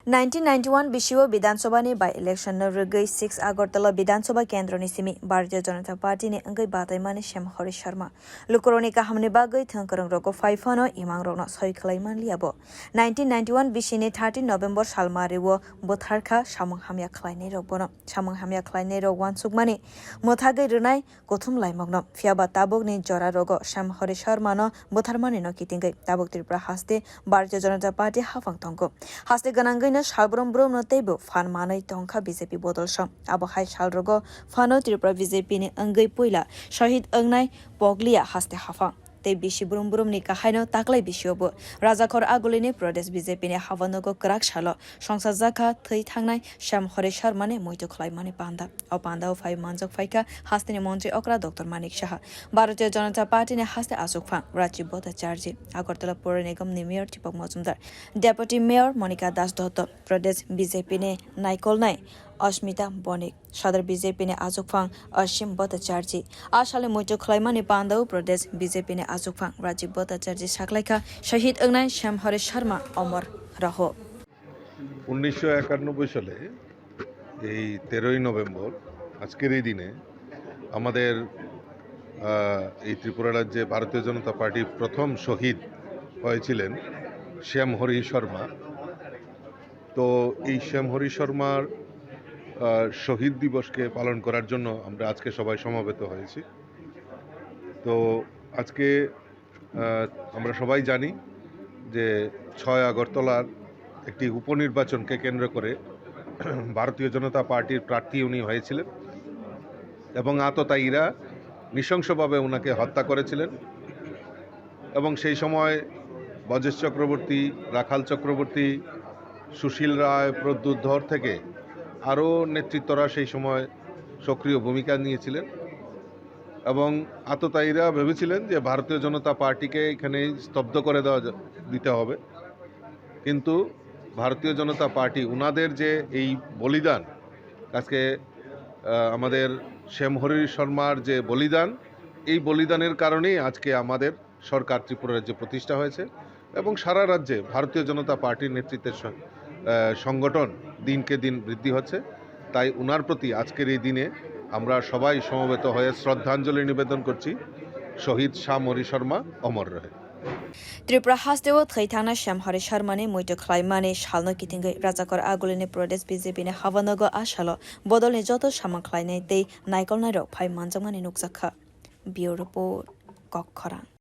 1991 বিশিও বিধানসভানি by election রগৈ 6 Agartala বিধানসভা কেন্দ্রনি সিমি ভারতীয় জনতা পার্টিনি अंगै बादायमानि ShyamHari Sharma लुकरनि काहामनि बागै थंकरं रगो फाइफानो इमां रगनो सही खलाइमान लियाबो 1991 बिसिनि 30 नभेम्बर सालमारिवो बोथारखा सामं हामिया खलाइनै रगबनो सामं हामिया खलाइनै रग वानसुकमानि मोथागै रनाय गथुम लाइमगनो फियाबा ताबुकनि जरा रगो ShyamHari Sharma नो बोथारमानि नो किtingwi ताबुक त्रिपुरा हास्ते भारतीय जनता पार्टी हाफां तंगो हास्ते गनांगै सालब्रम ब्रम नतेबो फान मानै तंखा बीजेपी बदल सम आबहाय सालरगो फानो त्रिपुरा बीजेपी नि अंगै पुila सहिद अंगनाय पगलिया हास्ते हाफा ते बिसि ब्रम ब्रम नि काहायनो ताकलाय बिसियोबो राजाखर आगुलिनि प्रदेश बीजेपी नि habanogo क्राक सालो संसार जाखा थै थांनाय ShyamHari Sharma ने mwitu khwlaimani panda o panda o phai manjak phaika haste ni montri okra Dr.Manik saha Bharatiya janata party ne haste achugphang Rajib bhattacharjee Agartala Pura Nigam ni mayor Tipok Mozumdar deputy mayor Monica Das Dotto प्रदेश BJP ने नाइकोल नाय अस्मिता बनिक सदर BJP ने achugphang Asim बhattacharjee आसाले mwitu khwlaimani panda प्रदेश BJP ने achugphang Rajib bhattacharjee साखलाइखा शहीद अंगनाय ShyamHari Sharma अमर रहो 1991 সালে এই 13ই নভেম্বর আজকের এই দিনে আমাদের এই ত্রিপুরা রাজ্যে ভারতীয় জনতা পার্টির প্রথম শহীদ হয়েছিলেন ShyamHari Sharma। তো এই ShyamHari শর্মার শহীদ দিবসকে পালন করার জন্য আমরা আজকে সবাই সমবেত হয়েছি। তো আজকে আমরা সবাই জানি যে 6 আগরতলার একটি উপনির্বাচনকে কেন্দ্র করে ভারতীয় জনতা পার্টির প্রার্থী উনি হয়েছিলেন এবং আততায়ীরা নৃশংসভাবে ওনাকে হত্যা করেছিলেন এবং সেই সময় বজেশ চক্রবর্তী, রাখাল চক্রবর্তী, সুশীল রায়, প্রদ্যুৎ ধর থেকে আরও নেতৃত্বরা সেই সময় সক্রিয় ভূমিকা নিয়েছিলেন এবং আততায়ীরা ভেবেছিলেন যে ভারতীয় জনতা পার্টিকে এখানে স্তব্ধ করে দিতে হবে, কিন্তু ভারতীয় জনতা পার্টি উনাদের যে এই বলিদান, আজকে আমাদের ShyamHari শর্মার যে বলিদান, এই বলিদানের কারণেই আজকে আমাদের সরকার ত্রিপুরা রাজ্যে প্রতিষ্ঠা হয়েছে এবং সারা রাজ্যে ভারতীয় জনতা পার্টির নেতৃত্বের সংগঠন দিনকে দিন বৃদ্ধি হচ্ছে। তাই উনার প্রতি আজকের এই দিনে আমরা সবাই সমবেত হয়ে শ্রদ্ধাঞ্জলি নিবেদন করছি। শহীদ ShyamHari Sharma অমর রহে। त्रिपुरा हास्तेव थै थांना ShyamHari Sharma ने mwitu khwlaimani salno kitingwi राजाखर आगुलिनि प्रदेश बीजेपी ने habanogo आसालो बदलनि जतो सामं खलायनाय तै नाइकोल नायरक phai manjakmani nukjakha बियो रिपोर्ट कखरां।